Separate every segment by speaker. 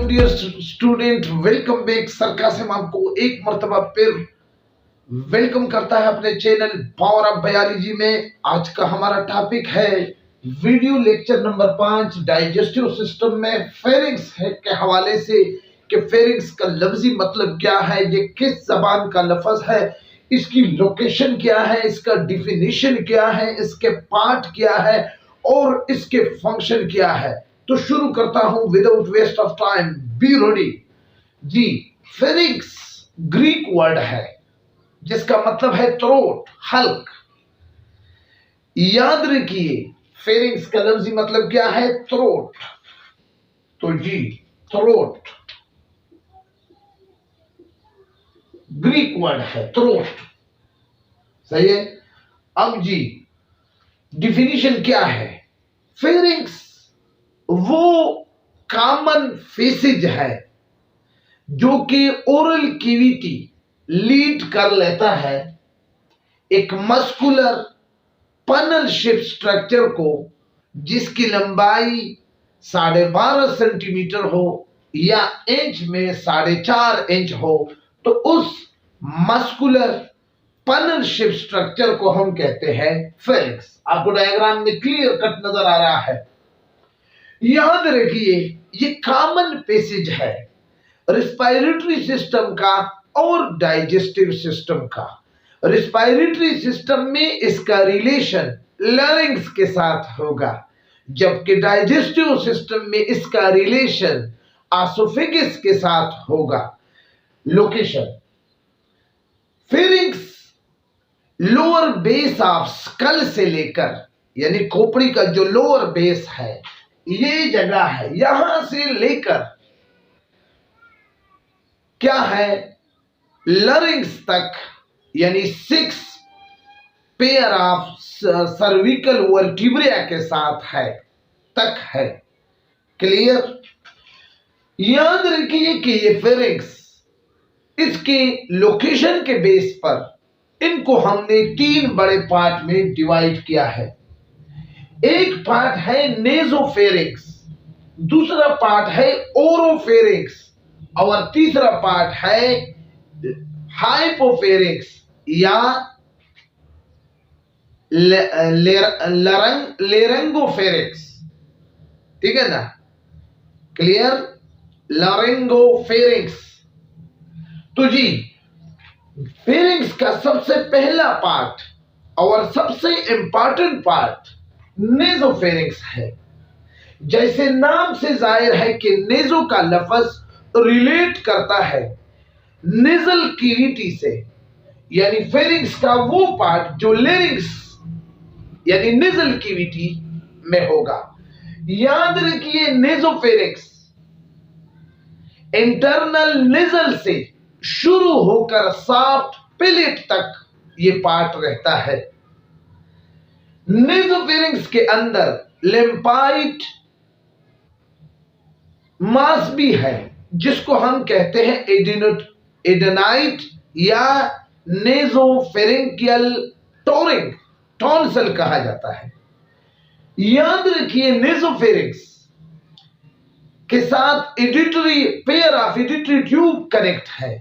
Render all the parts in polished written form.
Speaker 1: Dear student, welcome back. सरकासिम आपको एक मर्तबा फिर वेलकम करता है अपने चैनल पावर ऑफ बायोलॉजी में। आज का हमारा टॉपिक है video lecture number 5 digestive system में फेरिंग्स के हवाले से कि फेरिंग्स का लफ्जी मतलब क्या है, ये किस जबान का लफ्ज है, इसकी लोकेशन क्या है, इसका डिफिनीशन क्या है, इसके पार्ट क्या है और इसके फंक्शन क्या है। तो शुरू करता हूं without waste of time, be ready जी। फेरिंग्स ग्रीक वर्ड है जिसका मतलब है थ्रोट, हल्क। याद रखिए फेरिंग्स का लफ्जी मतलब क्या है, थ्रोट। तो जी थ्रोट ग्रीक वर्ड है, थ्रोट, सही है। अब जी डिफिनीशन क्या है। फेरिंग्स वो कॉमन फेसेज है जो कि ओरल कैविटी लीड कर लेता है एक मस्कुलर पनल शेप स्ट्रक्चर को, जिसकी लंबाई 12.5 सेंटीमीटर हो या इंच में 4.5 इंच हो, तो उस मस्कुलर पनल शेप स्ट्रक्चर को हम कहते हैं फेरिंग्स। आपको डायग्राम में क्लियर कट नजर आ रहा है। याद रखिए ये कॉमन पैसेज है रिस्पायरेटरी सिस्टम का और डाइजेस्टिव सिस्टम का। रिस्पायरेटरी सिस्टम में इसका रिलेशन लैरिंग्स के साथ होगा, जबकि डाइजेस्टिव सिस्टम में इसका रिलेशन एसोफेगस के साथ होगा। Location, pharynx lower base of skull से लेकर, यानी खोपड़ी का जो लोअर बेस है ये जगह है, यहां से लेकर क्या है लरिंग्स तक, यानी 6 पेयर ऑफ सर्विकल वर्टिब्रा के साथ है, तक है। क्लियर। याद रखिए कि ये फेरिंग्स, इसके लोकेशन के बेस पर इनको हमने 3 बड़े पार्ट में डिवाइड किया है। एक पार्ट है नेजोफेरिंग्स, दूसरा पार्ट है ओरोफेरिंग्स और तीसरा पार्ट है हाइपोफेरिंग्स या लेरेंगोफेरिंग्स। ठीक है ना, क्लियर। लेरेंगोफेरिंग्स। तो जी फेरिंग्स का सबसे पहला पार्ट और सबसे इंपॉर्टेंट पार्ट नेजोफेरिंग्स है। जैसे नाम से जाहिर है कि नेजो का लफ्ज रिलेट करता है नेजल कैविटी से, यानी फेरिंग्स का वो पार्ट जो लेरिंग्स यानी नेजल कैविटी में होगा। याद रखिए नेजोफेरिंग्स इंटरनल नेजल से शुरू होकर सॉफ्ट पैलेट तक ये पार्ट रहता है। नेजोफेरिंग्स के अंदर लिम्फाइट मास भी है, जिसको हम कहते हैं एडेनाइट या नेजोफेरिंकियल टॉन्सिल कहा जाता है। याद रखिए नेजोफेरिंग्स के साथ एडिटरी पेयर ऑफ एडिटरी ट्यूब कनेक्ट है।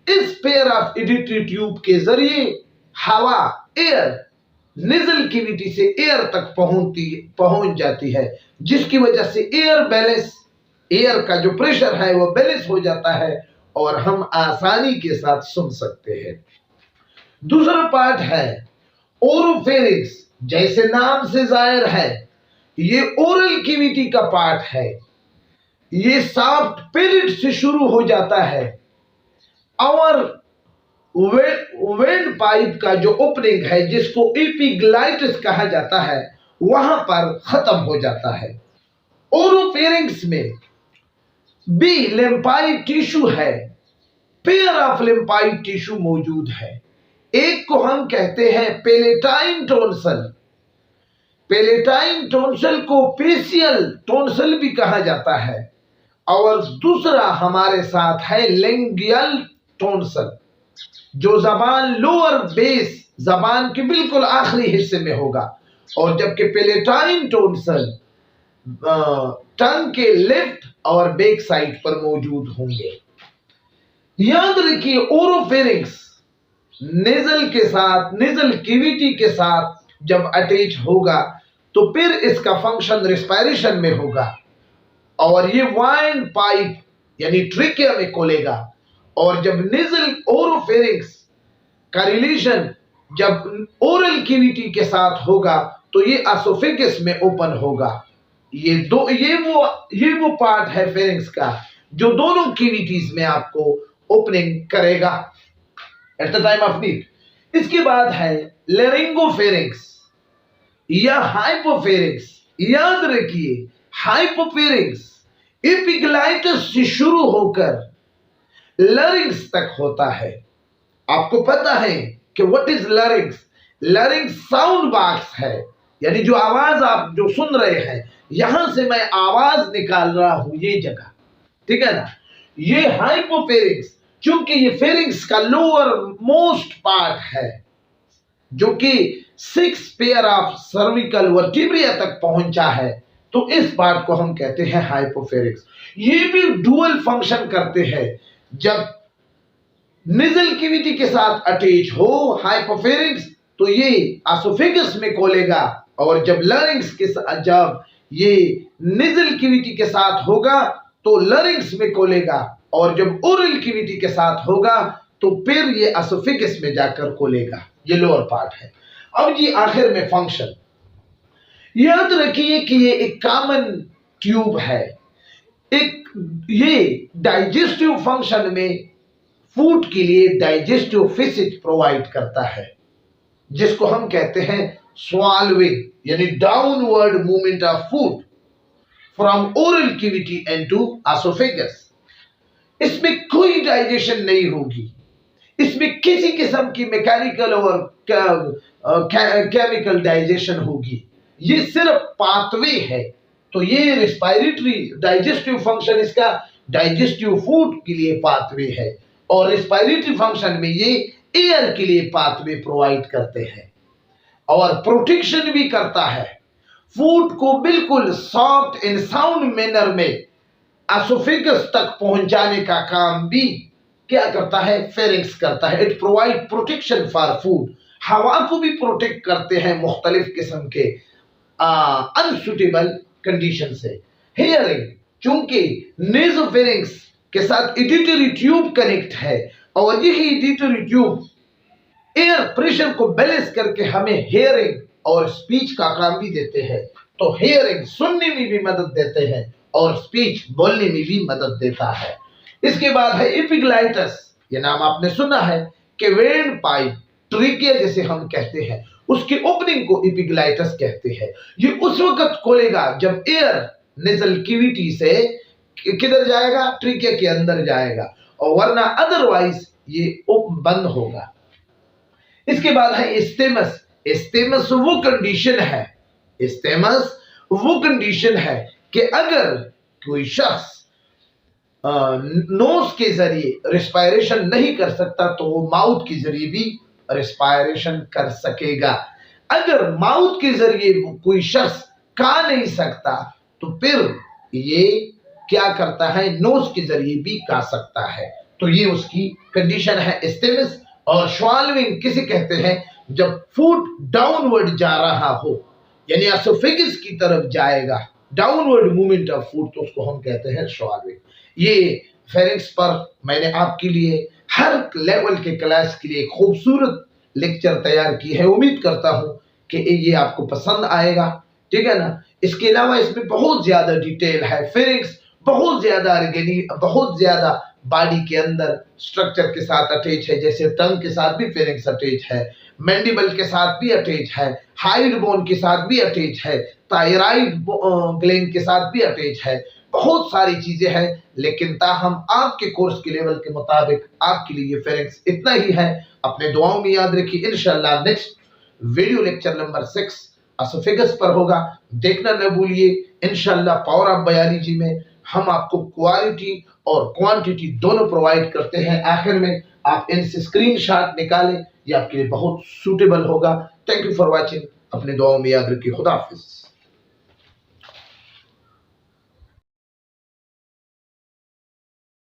Speaker 1: इस पेयर ऑफ एडिटरी ट्यूब के जरिए हवा, एयर, नेजल कैविटी से एयर तक पहुंच जाती है, जिसकी वजह से एयर का जो प्रेशर है वो बैलेंस हो जाता है और हम आसानी के साथ सुन सकते हैं। दूसरा पार्ट है ओरोफेरिंग्स। जैसे नाम से जाहिर है ये ओरल कैविटी का पार्ट है। ये सॉफ्ट पैलेट से शुरू हो जाता है और वेंट पाइप का जो ओपनिंग है, जिसको एपिग्लाइटिस कहा जाता है, वहां पर खत्म हो जाता है। ओरोफेरिंग्स में भी लिम्फाइड टिश्यू है, पेयर ऑफ लिम्फाइड टिश्यू मौजूद है। एक को हम कहते हैं पेलेटाइन टॉन्सिल। पेलेटाइन टॉन्सिल को पेशियल टॉन्सिल भी कहा जाता है और दूसरा हमारे साथ है लिंगियल टॉन्सिल, जो जबान लोअर बेस, जबान के बिल्कुल आखिरी हिस्से में होगा। और जबकि पेलेटाइन टोन्सल टंग के लेफ्ट और बैक साइड पर मौजूद होंगे। याद रखिए ओरोफेरिंक्स नेजल के साथ, नेजल कैविटी के साथ जब अटैच होगा तो फिर इसका फंक्शन रिस्पायरेशन में होगा और ये वाइन पाइप यानी ट्रिकिया में खोलेगा। और जब नेजल ओरोफेरिंक्स का रिलेशन जब ओरल कैविटी के साथ होगा तो ये एसोफेगस में ओपन होगा। ये वो पार्ट है फेरिंक्स का जो दोनों कैविटीज में आपको ओपनिंग करेगा at the time of need. इसके बाद है लेरिंगोफेरिंक्स या हाइपोफेरिंक्स। याद रखिए हाइपोफेरिंक्स एपिग्लाइटिस से शुरू होकर लरिंक्स तक होता है। आपको पता है कि व्हाट इज लरिंक्स? लरिंक्स साउंड बॉक्स है, यानी जो आवाज आप जो सुन रहे हैं, यहां से मैं आवाज निकाल रहा हूं, ये जगह, ठीक है ना। ये हाइपोफेरिंक्स, चूंकि ये फेरिंक्स का लोअर मोस्ट पार्ट है जो कि 6 पेयर ऑफ सर्विकल वर्टिब्रिया तक पहुंचा है, तो इस पार्ट को हम कहते हैं हाइपोफेरिंक्स। ये भी डुअल फंक्शन करते हैं। जब नेजल कैविटी के साथ अटैच हो हाइपोफेरिंक्स तो ये एसोफेगस में खोलेगा, और जब लरिंक्स के साथ, जब ये नेजल कैविटी के साथ होगा तो लरिंक्स में खोलेगा, और जब ओरल कैविटी के साथ होगा तो फिर ये एसोफेगस में जाकर खोलेगा। ये लोअर पार्ट है। अब जी आखिर में फंक्शन याद रखिए कि ये एक कॉमन ट्यूब है। ये डाइजेस्टिव फंक्शन में फूड के लिए डाइजेस्टिव फीसिड प्रोवाइड करता है, जिसको हम कहते हैं स्वॉल्विंग, यानी downward movement of food from oral cavity into oesophagus. इसमें कोई डाइजेशन नहीं होगी, इसमें किसी किस्म की मैकेनिकल और केमिकल डाइजेशन होगी। ये सिर्फ पाथवे है। तो ये रिस्पायरेटरी डाइजेस्टिव फंक्शन इसका डाइजेस्टिव फूड के लिए पाथवे है, और रिस्पायरेटरी फंक्शन में ये एयर के लिए पाथवे प्रोवाइड करते हैं, और प्रोटेक्शन भी करता है। फूड को बिल्कुल सॉफ्ट एंड साउंड मैनर में एसोफेगस तक पहुंचाने का काम भी क्या करता है? फेरिंक्स करता है। It provide protection for food. हवा को भी प्रोटेक्ट करते हैं मुख्तलिफ किस्म के अनसुटेबल कंडीशन से। हियरिंग, चूंकि नेजोफेरिंक्स के साथ एडिटरी ट्यूब कनेक्ट है, और यही एडिटरी ट्यूब एयर प्रेशर को बैलेंस करके हमें हियरिंग और स्पीच का काम भी देते हैं। तो हियरिंग सुनने में भी मदद देते हैं और स्पीच बोलने में भी मदद देता है। इसके बाद है एपिग्लाइटिस। ये नाम आपने सुना है कि वेन पाइप ट्रिकिया जिसे हम कहते हैं, उसकी ओपनिंग को एपिग्लाइटिस कहते हैं। ये उस वक्त खोलेगा जब एयर नेजल कैविटी से किधर जाएगा? ट्रिकिया के अंदर जाएगा, और वरना अदरवाइज ये बंद होगा। इसके बाद है इस्तेमस। इस्तेमस वो कंडीशन है, इस्तेमस वो कंडीशन है कि अगर कोई शख्स नोज के जरिए रिस्पायरेशन नहीं कर सकता तो वो माउथ के जरिए भी रिस्पायरेशन कर सकेगा। अगर माउथ के जरिए कोई शख्स खा नहीं सकता तो फिर ये क्या करता है? नोज के जरिए भी खा सकता है। तो ये उसकी कंडीशन है इस्तेमस। और स्वॉल्विंग किसे कहते हैं? जब फूड डाउनवर्ड जा रहा हो, यानी एसोफेगस की तरफ जाएगा, डाउनवर्ड मूवमेंट ऑफ फूड, तो उसको हम कहते हैं स्वॉल्विंग। ये फेरिंक्स पर मैंने आपके लिए हर लेवल के क्लास के लिए खूबसूरत लेक्चर तैयार की है। उम्मीद करता हूं कि ये आपको पसंद आएगा, ठीक है ना। इसके अलावा इसमें बहुत ज्यादा डिटेल है। फेरिंक्स बहुत ज्यादा बॉडी के अंदर स्ट्रक्चर के साथ अटैच है, जैसे टंग के साथ भी फेरिंक्स अटैच है, मैंडिबल के साथ भी अटैच है, हाइड बोन के साथ भी अटैच है, थायराइड ग्लैंड के साथ भी अटैच है। बहुत सारी चीजें हैं, लेकिन ताहम आपके कोर्स के लेवल के मुताबिक आपके लिए ये फेरिंक्स इतना ही है। अपने दुआओं में याद रखिए। इंशाल्लाह next video lecture number 6 oesophagus पर होगा, देखना न भूलिए। इंशाल्लाह पावर ऑफ बायोलॉजी में हम आपको क्वालिटी और क्वांटिटी दोनों प्रोवाइड करते हैं। आखिर में आप इनसे स्क्रीनशॉट निकालें, ये आपके लिए बहुत सूटेबल होगा। Thank you for watching. अपने दुआओं में याद रखिए। खुदा हाफिज।